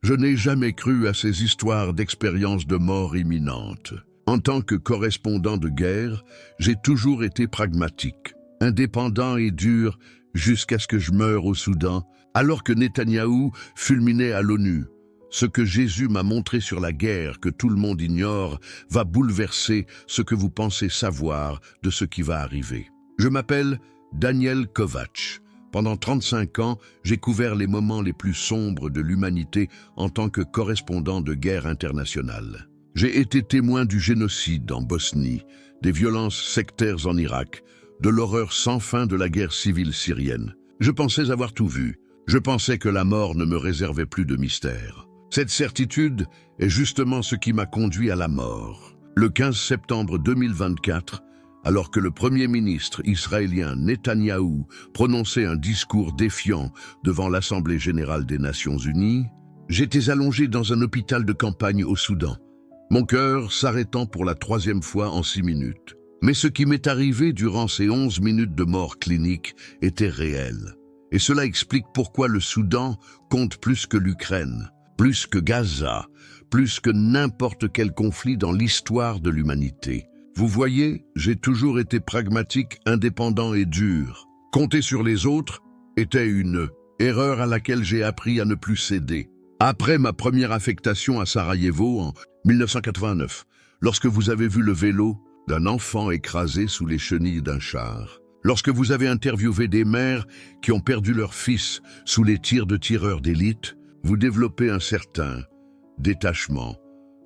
Je n'ai jamais cru à ces histoires d'expériences de mort imminente. En tant que correspondant de guerre, j'ai toujours été pragmatique, indépendant et dur jusqu'à ce que je meure au Soudan, alors que Netanyahou fulminait à l'ONU. Ce que Jésus m'a montré sur la guerre que tout le monde ignore va bouleverser ce que vous pensez savoir de ce qui va arriver. Je m'appelle Daniel Kovač. Pendant 35 ans, j'ai couvert les moments les plus sombres de l'humanité en tant que correspondant de guerre internationale. J'ai été témoin du génocide en Bosnie, des violences sectaires en Irak, de l'horreur sans fin de la guerre civile syrienne. Je pensais avoir tout vu. Je pensais que la mort ne me réservait plus de mystère. Cette certitude est justement ce qui m'a conduit à la mort. Le 15 septembre 2024, alors que le Premier ministre israélien Netanyahou prononçait un discours défiant devant l'Assemblée générale des Nations unies, j'étais allongé dans un hôpital de campagne au Soudan, mon cœur s'arrêtant pour la 3e fois en 6 minutes. Mais ce qui m'est arrivé durant ces 11 minutes de mort clinique était réel. Et cela explique pourquoi le Soudan compte plus que l'Ukraine, plus que Gaza, plus que n'importe quel conflit dans l'histoire de l'humanité. Vous voyez, j'ai toujours été pragmatique, indépendant et dur. Compter sur les autres était une erreur à laquelle j'ai appris à ne plus céder. Après ma première affectation à Sarajevo en 1989, lorsque vous avez vu le vélo d'un enfant écrasé sous les chenilles d'un char, lorsque vous avez interviewé des mères qui ont perdu leur fils sous les tirs de tireurs d'élite, vous développez un certain détachement,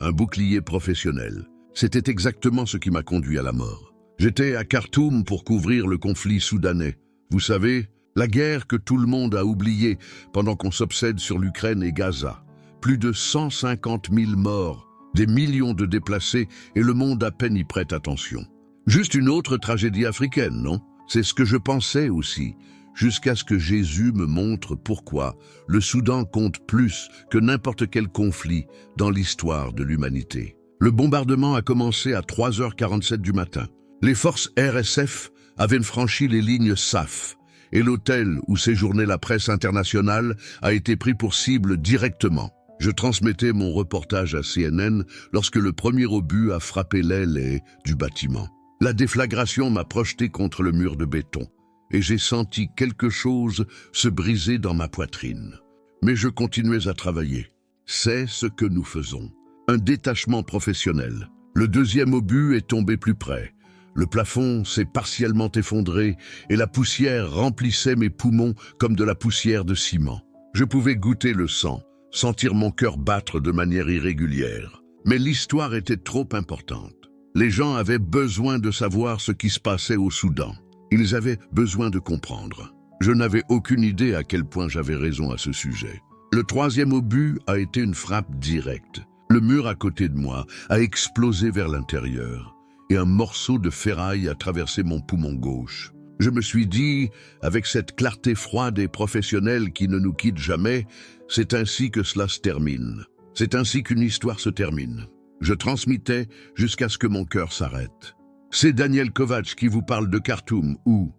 un bouclier professionnel. C'était exactement ce qui m'a conduit à la mort. J'étais à Khartoum pour couvrir le conflit soudanais. Vous savez, la guerre que tout le monde a oubliée pendant qu'on s'obsède sur l'Ukraine et Gaza. Plus de 150 000 morts, des millions de déplacés et le monde à peine y prête attention. Juste une autre tragédie africaine, non? C'est ce que je pensais aussi, jusqu'à ce que Jésus me montre pourquoi le Soudan compte plus que n'importe quel conflit dans l'histoire de l'humanité. Le bombardement a commencé à 3h47 du matin. Les forces RSF avaient franchi les lignes SAF et l'hôtel où séjournait la presse internationale a été pris pour cible directement. Je transmettais mon reportage à CNN lorsque le premier obus a frappé l'aile du bâtiment. La déflagration m'a projeté contre le mur de béton et j'ai senti quelque chose se briser dans ma poitrine. Mais je continuais à travailler. C'est ce que nous faisons. Un détachement professionnel. Le deuxième obus est tombé plus près. Le plafond s'est partiellement effondré et la poussière remplissait mes poumons comme de la poussière de ciment. Je pouvais goûter le sang, sentir mon cœur battre de manière irrégulière. Mais l'histoire était trop importante. Les gens avaient besoin de savoir ce qui se passait au Soudan. Ils avaient besoin de comprendre. Je n'avais aucune idée à quel point j'avais raison à ce sujet. Le troisième obus a été une frappe directe. Le mur à côté de moi a explosé vers l'intérieur et un morceau de ferraille a traversé mon poumon gauche. Je me suis dit, avec cette clarté froide et professionnelle qui ne nous quitte jamais, c'est ainsi que cela se termine. C'est ainsi qu'une histoire se termine. Je transmettais jusqu'à ce que mon cœur s'arrête. C'est Daniel Kovač qui vous parle de Khartoum, où?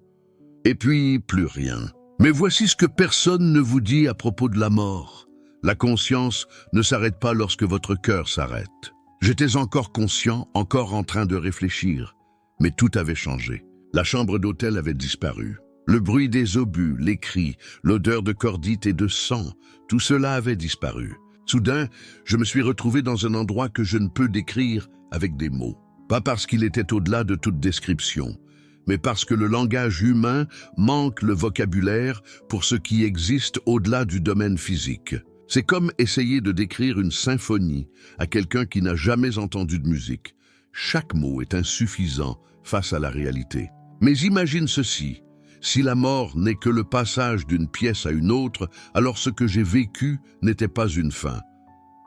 Et puis, plus rien. Mais voici ce que personne ne vous dit à propos de la mort. La conscience ne s'arrête pas lorsque votre cœur s'arrête. J'étais encore conscient, encore en train de réfléchir, mais tout avait changé. La chambre d'hôtel avait disparu. Le bruit des obus, les cris, l'odeur de cordite et de sang, tout cela avait disparu. Soudain, je me suis retrouvé dans un endroit que je ne peux décrire avec des mots. Pas parce qu'il était au-delà de toute description, mais parce que le langage humain manque le vocabulaire pour ce qui existe au-delà du domaine physique. C'est comme essayer de décrire une symphonie à quelqu'un qui n'a jamais entendu de musique. Chaque mot est insuffisant face à la réalité. Mais imagine ceci, si la mort n'est que le passage d'une pièce à une autre, alors ce que j'ai vécu n'était pas une fin.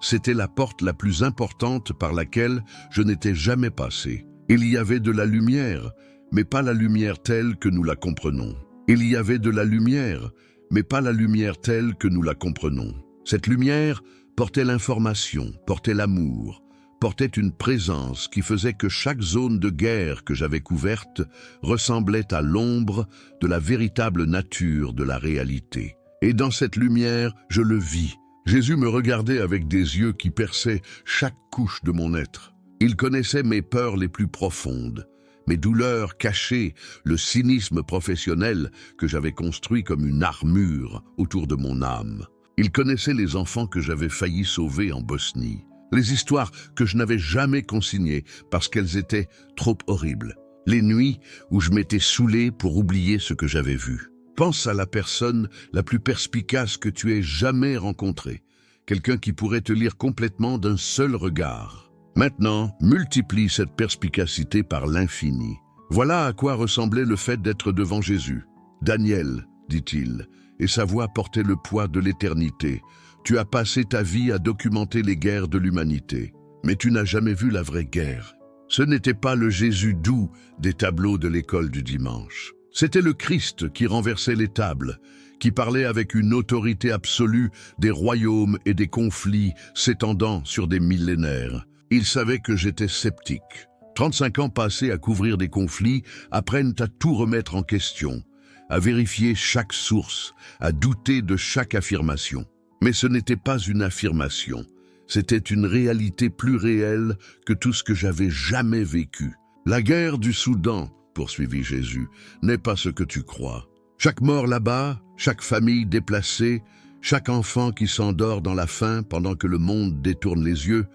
C'était la porte la plus importante par laquelle je n'étais jamais passé. Il y avait de la lumière, mais pas la lumière telle que nous la comprenons. Il y avait de la lumière, mais pas la lumière telle que nous la comprenons. Cette lumière portait l'information, portait l'amour, portait une présence qui faisait que chaque zone de guerre que j'avais couverte ressemblait à l'ombre de la véritable nature de la réalité. Et dans cette lumière, je le vis, Jésus me regardait avec des yeux qui perçaient chaque couche de mon être. Il connaissait mes peurs les plus profondes, mes douleurs cachées, le cynisme professionnel que j'avais construit comme une armure autour de mon âme. Il connaissait les enfants que j'avais failli sauver en Bosnie, les histoires que je n'avais jamais consignées parce qu'elles étaient trop horribles, les nuits où je m'étais saoulé pour oublier ce que j'avais vu. Pense à la personne la plus perspicace que tu aies jamais rencontrée, quelqu'un qui pourrait te lire complètement d'un seul regard. Maintenant, multiplie cette perspicacité par l'infini. Voilà à quoi ressemblait le fait d'être devant Jésus. « Daniel, dit-il, et sa voix portait le poids de l'éternité, tu as passé ta vie à documenter les guerres de l'humanité, mais tu n'as jamais vu la vraie guerre. Ce n'était pas le Jésus doux des tableaux de l'école du dimanche. C'était le Christ qui renversait les tables, qui parlait avec une autorité absolue des royaumes et des conflits s'étendant sur des millénaires. Il savait que j'étais sceptique. 35 ans passés à couvrir des conflits apprennent à tout remettre en question, à vérifier chaque source, à douter de chaque affirmation. Mais ce n'était pas une affirmation, c'était une réalité plus réelle que tout ce que j'avais jamais vécu. La guerre du Soudan, poursuivit Jésus, n'est pas ce que tu crois. Chaque mort là-bas, chaque famille déplacée, chaque enfant qui s'endort dans la faim pendant que le monde détourne les yeux,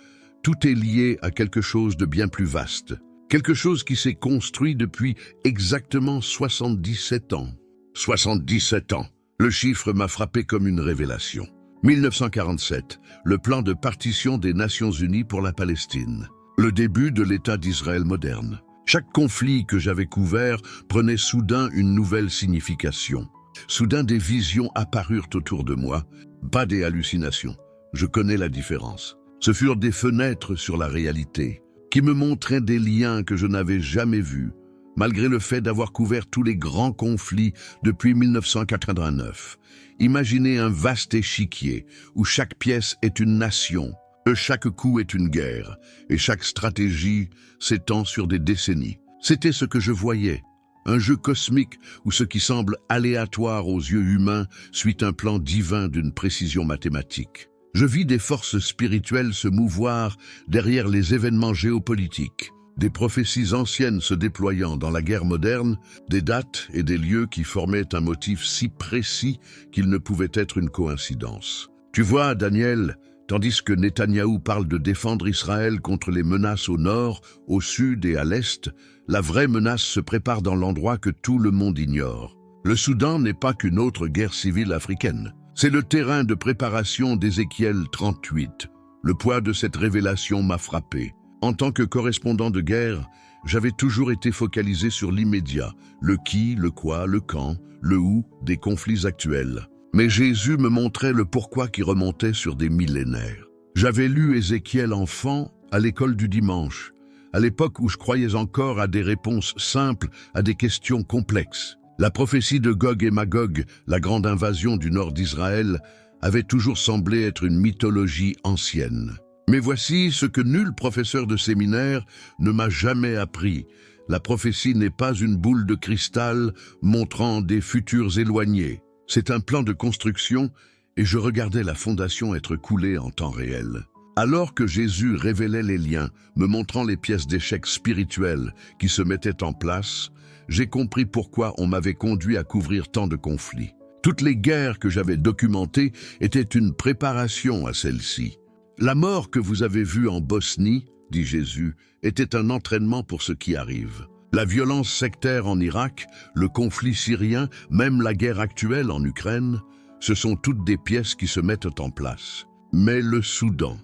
tout est lié à quelque chose de bien plus vaste. Quelque chose qui s'est construit depuis exactement 77 ans. 77 ans. Le chiffre m'a frappé comme une révélation. 1947, le plan de partition des Nations Unies pour la Palestine. Le début de l'État d'Israël moderne. Chaque conflit que j'avais couvert prenait soudain une nouvelle signification. Soudain des visions apparurent autour de moi, pas des hallucinations. Je connais la différence. Ce furent des fenêtres sur la réalité, qui me montraient des liens que je n'avais jamais vus, malgré le fait d'avoir couvert tous les grands conflits depuis 1989. Imaginez un vaste échiquier où chaque pièce est une nation, chaque coup est une guerre, et chaque stratégie s'étend sur des décennies. C'était ce que je voyais, un jeu cosmique où ce qui semble aléatoire aux yeux humains suit un plan divin d'une précision mathématique. Je vis des forces spirituelles se mouvoir derrière les événements géopolitiques, des prophéties anciennes se déployant dans la guerre moderne, des dates et des lieux qui formaient un motif si précis qu'il ne pouvait être une coïncidence. Tu vois, Daniel, tandis que Netanyahou parle de défendre Israël contre les menaces au nord, au sud et à l'est, la vraie menace se prépare dans l'endroit que tout le monde ignore. Le Soudan n'est pas qu'une autre guerre civile africaine. C'est le terrain de préparation d'Ézéchiel 38. Le poids de cette révélation m'a frappé. En tant que correspondant de guerre, j'avais toujours été focalisé sur l'immédiat, le qui, le quoi, le quand, le où des conflits actuels. Mais Jésus me montrait le pourquoi qui remontait sur des millénaires. J'avais lu Ézéchiel enfant à l'école du dimanche, à l'époque où je croyais encore à des réponses simples à des questions complexes. La prophétie de Gog et Magog, la grande invasion du nord d'Israël, avait toujours semblé être une mythologie ancienne. Mais voici ce que nul professeur de séminaire ne m'a jamais appris. La prophétie n'est pas une boule de cristal montrant des futurs éloignés. C'est un plan de construction et je regardais la fondation être coulée en temps réel. Alors que Jésus révélait les liens, me montrant les pièces d'échecs spirituels qui se mettaient en place, j'ai compris pourquoi on m'avait conduit à couvrir tant de conflits. Toutes les guerres que j'avais documentées étaient une préparation à celle-ci. La mort que vous avez vue en Bosnie, dit Jésus, était un entraînement pour ce qui arrive. La violence sectaire en Irak, le conflit syrien, même la guerre actuelle en Ukraine, ce sont toutes des pièces qui se mettent en place. Mais le Soudan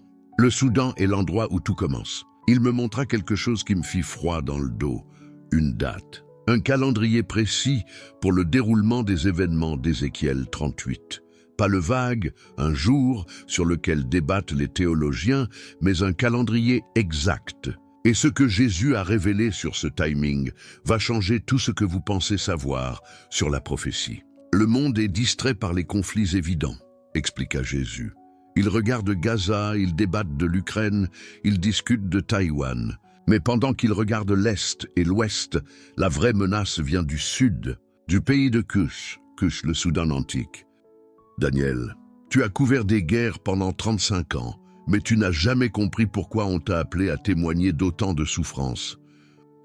est l'endroit où tout commence. Il me montra quelque chose qui me fit froid dans le dos, une date, un calendrier précis pour le déroulement des événements d'Ézéchiel 38. Pas le vague, un jour sur lequel débattent les théologiens, mais un calendrier exact. Et ce que Jésus a révélé sur ce timing va changer tout ce que vous pensez savoir sur la prophétie. Le monde est distrait par les conflits évidents, expliqua Jésus. Ils regardent Gaza, ils débattent de l'Ukraine, ils discutent de Taïwan. Mais pendant qu'ils regardent l'Est et l'Ouest, la vraie menace vient du Sud, du pays de Kush, le Soudan antique. Daniel, Tu as couvert des guerres pendant 35 ans, mais tu n'as jamais compris pourquoi on t'a appelé à témoigner d'autant de souffrances.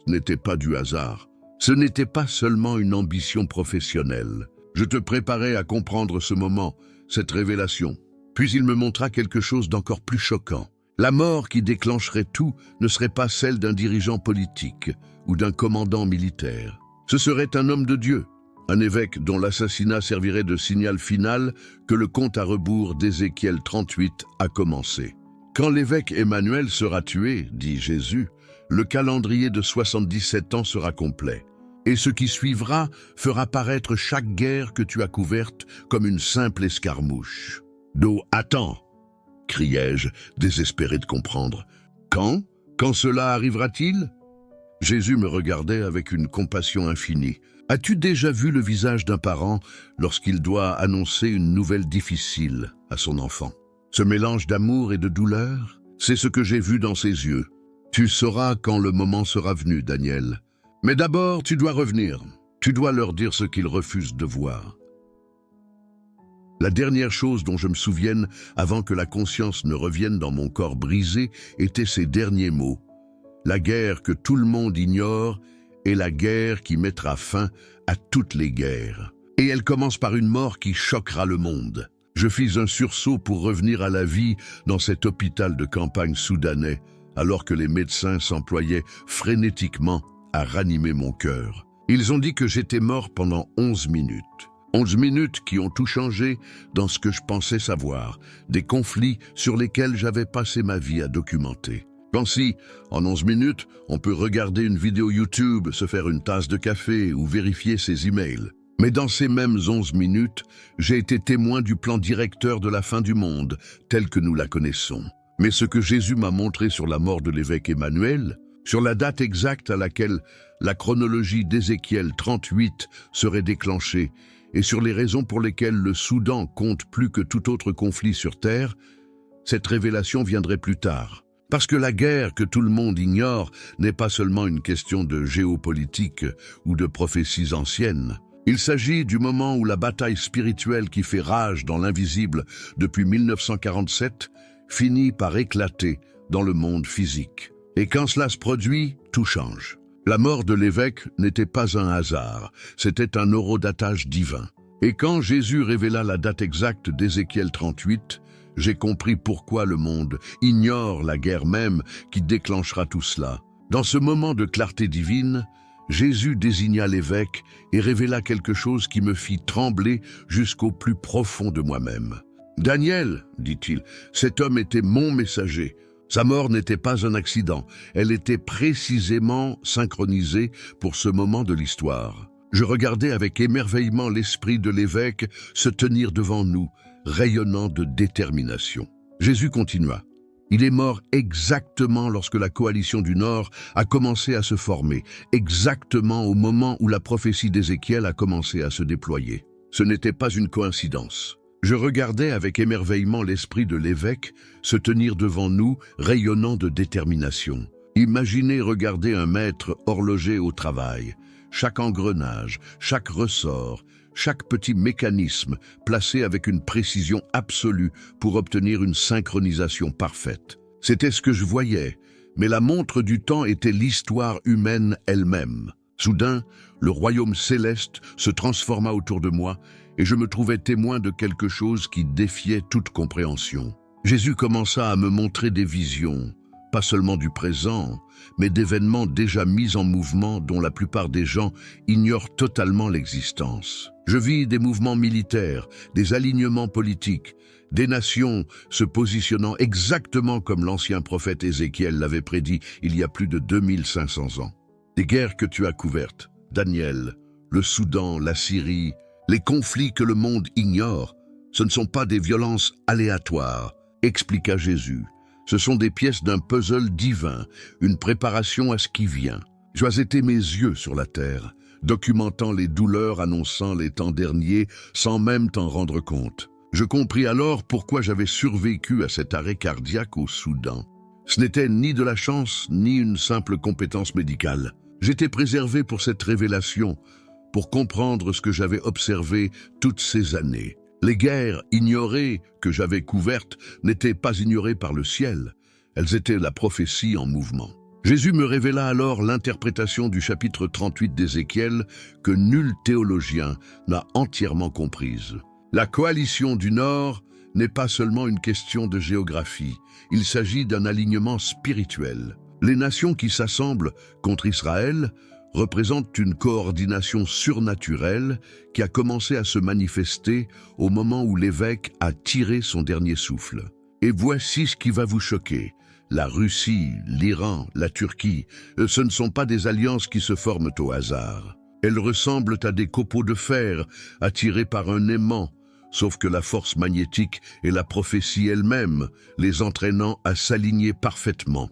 Ce n'était pas du hasard. Ce n'était pas seulement une ambition professionnelle. Je te préparais à comprendre ce moment, cette révélation. Puis il me montra quelque chose d'encore plus choquant. La mort qui déclencherait tout ne serait pas celle d'un dirigeant politique ou d'un commandant militaire. Ce serait un homme de Dieu, un évêque dont l'assassinat servirait de signal final que le compte à rebours d'Ézéchiel 38 a commencé. Quand l'évêque Emmanuel sera tué, dit Jésus, le calendrier de 77 ans sera complet. Et ce qui suivra fera paraître chaque guerre que tu as couverte comme une simple escarmouche. Attends, criai-je, désespéré de comprendre. Quand cela arrivera-t-il? Jésus me regardait avec une compassion infinie. As-tu déjà vu le visage d'un parent lorsqu'il doit annoncer une nouvelle difficile à son enfant? Ce mélange d'amour et de douleur, c'est ce que j'ai vu dans ses yeux. Tu sauras quand le moment sera venu, Daniel. Mais d'abord, tu dois revenir. Tu dois leur dire ce qu'ils refusent de voir. La dernière chose dont je me souvienne avant que la conscience ne revienne dans mon corps brisé était ces derniers mots. La guerre que tout le monde ignore est la guerre qui mettra fin à toutes les guerres. Et elle commence par une mort qui choquera le monde. Je fis un sursaut pour revenir à la vie dans cet hôpital de campagne soudanais, alors que les médecins s'employaient frénétiquement à ranimer mon cœur. Ils ont dit que j'étais mort pendant 11 minutes. 11 minutes qui ont tout changé dans ce que je pensais savoir, des conflits sur lesquels j'avais passé ma vie à documenter. Quand en 11 minutes, on peut regarder une vidéo YouTube, se faire une tasse de café ou vérifier ses emails. Mais dans ces mêmes 11 minutes, j'ai été témoin du plan directeur de la fin du monde, tel que nous la connaissons. Mais ce que Jésus m'a montré sur la mort de l'évêque Emmanuel, sur la date exacte à laquelle la chronologie d'Ézéchiel 38 serait déclenchée, et sur les raisons pour lesquelles le Soudan compte plus que tout autre conflit sur Terre, cette révélation viendrait plus tard. Parce que la guerre que tout le monde ignore n'est pas seulement une question de géopolitique ou de prophéties anciennes. Il s'agit du moment où la bataille spirituelle qui fait rage dans l'invisible depuis 1947 finit par éclater dans le monde physique. Et quand cela se produit, tout change. La mort de l'évêque n'était pas un hasard, c'était un horodatage divin. Et quand Jésus révéla la date exacte d'Ézéchiel 38, j'ai compris pourquoi le monde ignore la guerre même qui déclenchera tout cela. Dans ce moment de clarté divine, Jésus désigna l'évêque et révéla quelque chose qui me fit trembler jusqu'au plus profond de moi-même. « Daniel, dit-il, cet homme était mon messager. Sa mort n'était pas un accident, elle était précisément synchronisée pour ce moment de l'histoire. Je regardais avec émerveillement l'esprit de l'évêque se tenir devant nous, rayonnant de détermination. Jésus continua. Il est mort exactement lorsque la coalition du Nord a commencé à se former, exactement au moment où la prophétie d'Ézéchiel a commencé à se déployer. Ce n'était pas une coïncidence. Je regardais avec émerveillement l'esprit de l'évêque se tenir devant nous, rayonnant de détermination. Imaginez regarder un maître horloger au travail. Chaque engrenage, chaque ressort, chaque petit mécanisme placé avec une précision absolue pour obtenir une synchronisation parfaite. C'était ce que je voyais, mais la montre du temps était l'histoire humaine elle-même. Soudain, le royaume céleste se transforma autour de moi et je me trouvais témoin de quelque chose qui défiait toute compréhension. Jésus commença à me montrer des visions, pas seulement du présent, mais d'événements déjà mis en mouvement dont la plupart des gens ignorent totalement l'existence. Je vis des mouvements militaires, des alignements politiques, des nations se positionnant exactement comme l'ancien prophète Ézéchiel l'avait prédit il y a plus de 2500 ans. Des guerres que tu as couvertes, Daniel, le Soudan, la Syrie, les conflits que le monde ignore, ce ne sont pas des violences aléatoires, expliqua Jésus. Ce sont des pièces d'un puzzle divin, une préparation à ce qui vient. J'oisais mes yeux sur la terre, documentant les douleurs annonçant les temps derniers sans même t'en rendre compte. Je compris alors pourquoi j'avais survécu à cet arrêt cardiaque au Soudan. Ce n'était ni de la chance, ni une simple compétence médicale. J'étais préservé pour cette révélation, pour comprendre ce que j'avais observé toutes ces années. Les guerres ignorées que j'avais couvertes n'étaient pas ignorées par le ciel. Elles étaient la prophétie en mouvement. Jésus me révéla alors l'interprétation du chapitre 38 d'Ézéchiel que nul théologien n'a entièrement comprise. La coalition du Nord n'est pas seulement une question de géographie, il s'agit d'un alignement spirituel. Les nations qui s'assemblent contre Israël représentent une coordination surnaturelle qui a commencé à se manifester au moment où l'évêque a tiré son dernier souffle. Et voici ce qui va vous choquer. La Russie, l'Iran, la Turquie, ce ne sont pas des alliances qui se forment au hasard. Elles ressemblent à des copeaux de fer attirés par un aimant, sauf que la force magnétique est la prophétie elle-même, les entraînant à s'aligner parfaitement.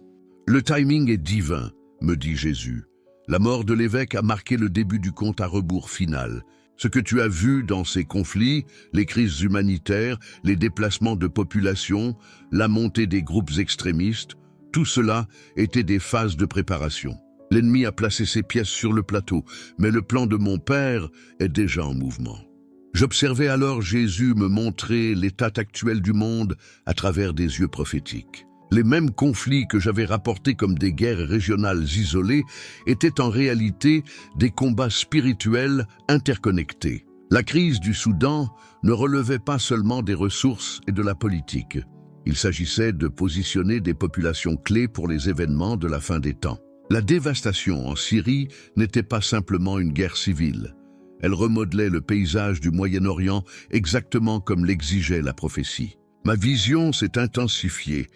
Le timing est divin, me dit Jésus. La mort de l'évêque a marqué le début du compte à rebours final. Ce que tu as vu dans ces conflits, les crises humanitaires, les déplacements de population, la montée des groupes extrémistes, tout cela était des phases de préparation. L'ennemi a placé ses pièces sur le plateau, mais le plan de mon Père est déjà en mouvement. J'observais alors Jésus me montrer l'état actuel du monde à travers des yeux prophétiques. Les mêmes conflits que j'avais rapportés comme des guerres régionales isolées étaient en réalité des combats spirituels interconnectés. La crise du Soudan ne relevait pas seulement des ressources et de la politique. Il s'agissait de positionner des populations clés pour les événements de la fin des temps. La dévastation en Syrie n'était pas simplement une guerre civile. Elle remodelait le paysage du Moyen-Orient exactement comme l'exigeait la prophétie. Ma vision s'est intensifiée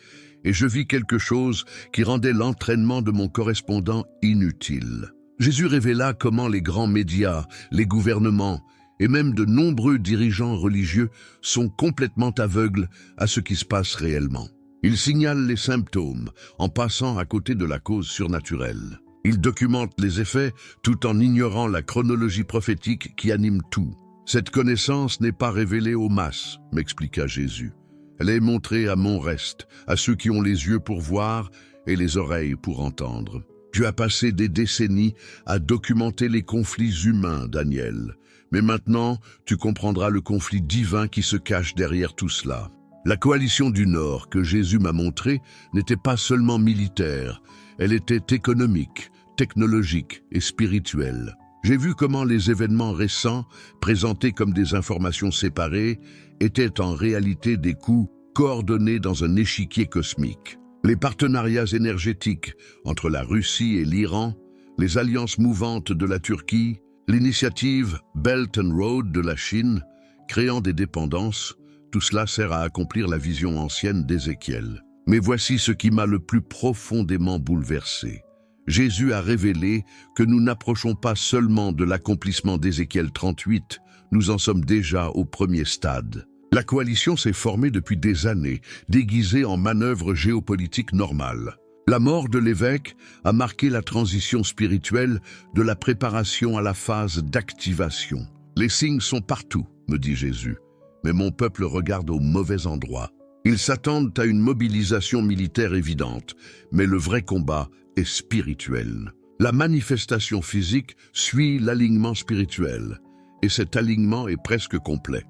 et je vis quelque chose qui rendait l'entraînement de mon correspondant inutile. Jésus révéla comment les grands médias, les gouvernements et même de nombreux dirigeants religieux sont complètement aveugles à ce qui se passe réellement. Ils signalent les symptômes en passant à côté de la cause surnaturelle. Ils documentent les effets tout en ignorant la chronologie prophétique qui anime tout. Cette connaissance n'est pas révélée aux masses, m'expliqua Jésus. Elle est montrée à mon reste, à ceux qui ont les yeux pour voir et les oreilles pour entendre. Tu as passé des décennies à documenter les conflits humains, Daniel. Mais maintenant, tu comprendras le conflit divin qui se cache derrière tout cela. La coalition du Nord que Jésus m'a montrée n'était pas seulement militaire, elle était économique, technologique et spirituelle. J'ai vu comment les événements récents, présentés comme des informations séparées, étaient en réalité des coups coordonnés dans un échiquier cosmique. Les partenariats énergétiques entre la Russie et l'Iran, les alliances mouvantes de la Turquie, l'initiative Belt and Road de la Chine, créant des dépendances, tout cela sert à accomplir la vision ancienne d'Ézéchiel. Mais voici ce qui m'a le plus profondément bouleversé. Jésus a révélé que nous n'approchons pas seulement de l'accomplissement d'Ézéchiel 38, nous en sommes déjà au premier stade. La coalition s'est formée depuis des années, déguisée en manœuvre géopolitique normale. La mort de l'évêque a marqué la transition spirituelle de la préparation à la phase d'activation. Les signes sont partout, me dit Jésus, mais mon peuple regarde au mauvais endroit. Ils s'attendent à une mobilisation militaire évidente, mais le vrai combat est spirituel. La manifestation physique suit l'alignement spirituel, et cet alignement est presque complet.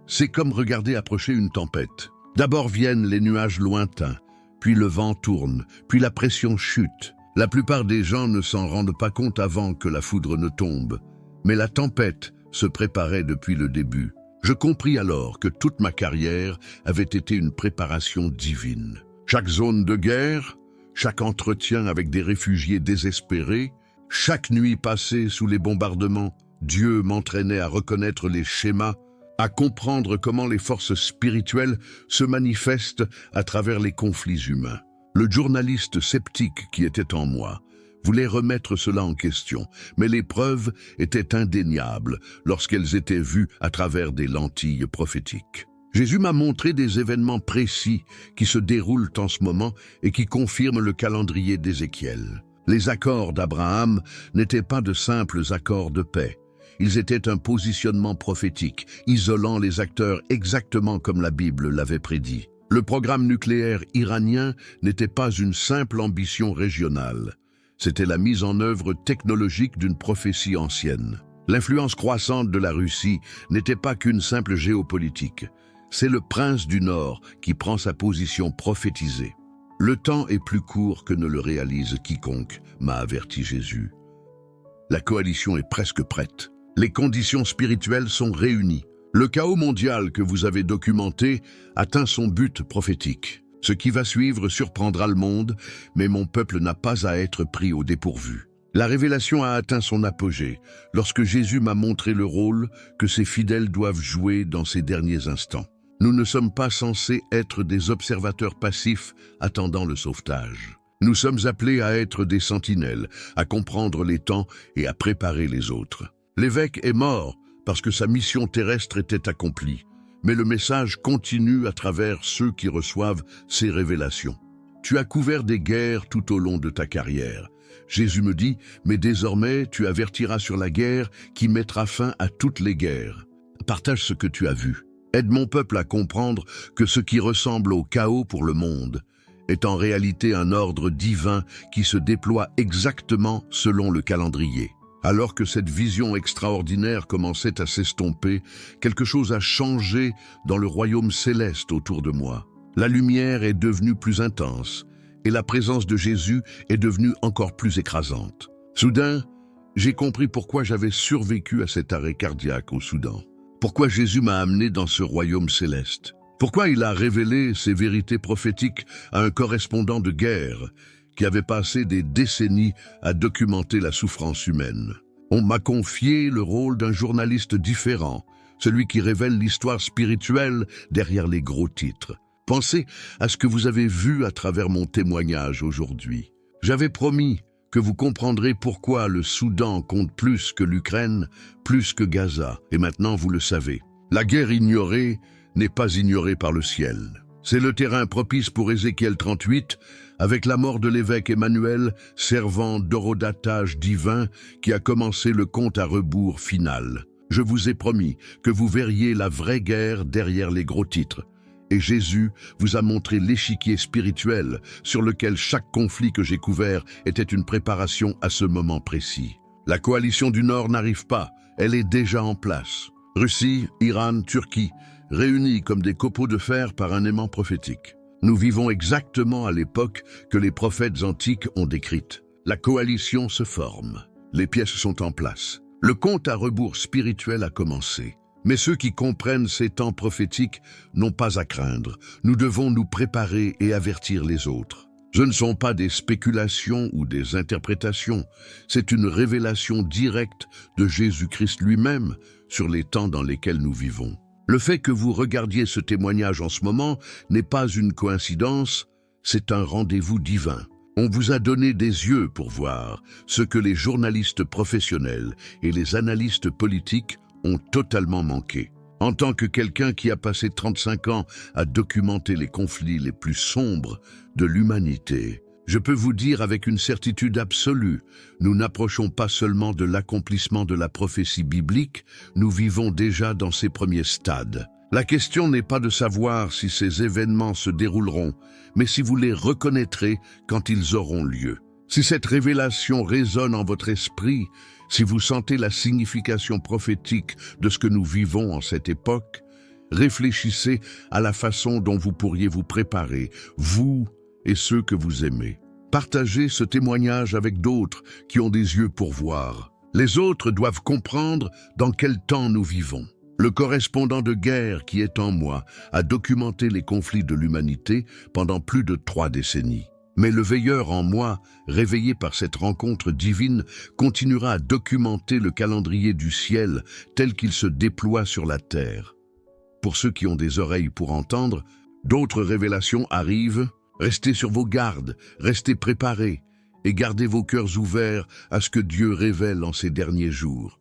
C'est comme regarder approcher une tempête. D'abord viennent les nuages lointains, puis le vent tourne, puis la pression chute. La plupart des gens ne s'en rendent pas compte avant que la foudre ne tombe. Mais la tempête se préparait depuis le début. Je compris alors que toute ma carrière avait été une préparation divine. Chaque zone de guerre, chaque entretien avec des réfugiés désespérés, chaque nuit passée sous les bombardements, Dieu m'entraînait à reconnaître les schémas, à comprendre comment les forces spirituelles se manifestent à travers les conflits humains. Le journaliste sceptique qui était en moi voulait remettre cela en question, mais les preuves étaient indéniables lorsqu'elles étaient vues à travers des lentilles prophétiques. Jésus m'a montré des événements précis qui se déroulent en ce moment et qui confirment le calendrier d'Ézéchiel. Les accords d'Abraham n'étaient pas de simples accords de paix. Ils étaient un positionnement prophétique, isolant les acteurs exactement comme la Bible l'avait prédit. Le programme nucléaire iranien n'était pas une simple ambition régionale. C'était la mise en œuvre technologique d'une prophétie ancienne. L'influence croissante de la Russie n'était pas qu'une simple géopolitique. C'est le prince du Nord qui prend sa position prophétisée. Le temps est plus court que ne le réalise quiconque, m'a averti Jésus. La coalition est presque prête. Les conditions spirituelles sont réunies. Le chaos mondial que vous avez documenté atteint son but prophétique. Ce qui va suivre surprendra le monde, mais mon peuple n'a pas à être pris au dépourvu. La révélation a atteint son apogée lorsque Jésus m'a montré le rôle que ses fidèles doivent jouer dans ces derniers instants. Nous ne sommes pas censés être des observateurs passifs attendant le sauvetage. Nous sommes appelés à être des sentinelles, à comprendre les temps et à préparer les autres. L'évêque est mort parce que sa mission terrestre était accomplie, mais le message continue à travers ceux qui reçoivent ces révélations. Tu as couvert des guerres tout au long de ta carrière. Jésus me dit, mais désormais tu avertiras sur la guerre qui mettra fin à toutes les guerres. Partage ce que tu as vu. Aide mon peuple à comprendre que ce qui ressemble au chaos pour le monde est en réalité un ordre divin qui se déploie exactement selon le calendrier. Alors que cette vision extraordinaire commençait à s'estomper, quelque chose a changé dans le royaume céleste autour de moi. La lumière est devenue plus intense et la présence de Jésus est devenue encore plus écrasante. Soudain, j'ai compris pourquoi j'avais survécu à cet arrêt cardiaque au Soudan. Pourquoi Jésus m'a amené dans ce royaume céleste. Pourquoi il a révélé ces vérités prophétiques à un correspondant de guerre qui avait passé des décennies à documenter la souffrance humaine. On m'a confié le rôle d'un journaliste différent, celui qui révèle l'histoire spirituelle derrière les gros titres. Pensez à ce que vous avez vu à travers mon témoignage aujourd'hui. J'avais promis que vous comprendrez pourquoi le Soudan compte plus que l'Ukraine, plus que Gaza, et maintenant vous le savez. La guerre ignorée n'est pas ignorée par le ciel. C'est le terrain propice pour Ézéchiel 38, avec la mort de l'évêque Emmanuel, servant d'horodatage divin qui a commencé le compte à rebours final. Je vous ai promis que vous verriez la vraie guerre derrière les gros titres. Et Jésus vous a montré l'échiquier spirituel sur lequel chaque conflit que j'ai couvert était une préparation à ce moment précis. La coalition du Nord n'arrive pas, elle est déjà en place. Russie, Iran, Turquie, réunis comme des copeaux de fer par un aimant prophétique. Nous vivons exactement à l'époque que les prophètes antiques ont décrite. La coalition se forme, les pièces sont en place. Le compte à rebours spirituel a commencé. Mais ceux qui comprennent ces temps prophétiques n'ont pas à craindre. Nous devons nous préparer et avertir les autres. Ce ne sont pas des spéculations ou des interprétations, c'est une révélation directe de Jésus-Christ lui-même sur les temps dans lesquels nous vivons. Le fait que vous regardiez ce témoignage en ce moment n'est pas une coïncidence, c'est un rendez-vous divin. On vous a donné des yeux pour voir ce que les journalistes professionnels et les analystes politiques ont totalement manqué. En tant que quelqu'un qui a passé 35 ans à documenter les conflits les plus sombres de l'humanité, je peux vous dire avec une certitude absolue, nous n'approchons pas seulement de l'accomplissement de la prophétie biblique, nous vivons déjà dans ses premiers stades. La question n'est pas de savoir si ces événements se dérouleront, mais si vous les reconnaîtrez quand ils auront lieu. Si cette révélation résonne en votre esprit, si vous sentez la signification prophétique de ce que nous vivons en cette époque, réfléchissez à la façon dont vous pourriez vous préparer, vous et ceux que vous aimez. Partagez ce témoignage avec d'autres qui ont des yeux pour voir. Les autres doivent comprendre dans quel temps nous vivons. Le correspondant de guerre qui est en moi a documenté les conflits de l'humanité pendant plus de 3 décennies. Mais le veilleur en moi, réveillé par cette rencontre divine, continuera à documenter le calendrier du ciel tel qu'il se déploie sur la terre. Pour ceux qui ont des oreilles pour entendre, d'autres révélations arrivent. Restez sur vos gardes, restez préparés et gardez vos cœurs ouverts à ce que Dieu révèle en ces derniers jours.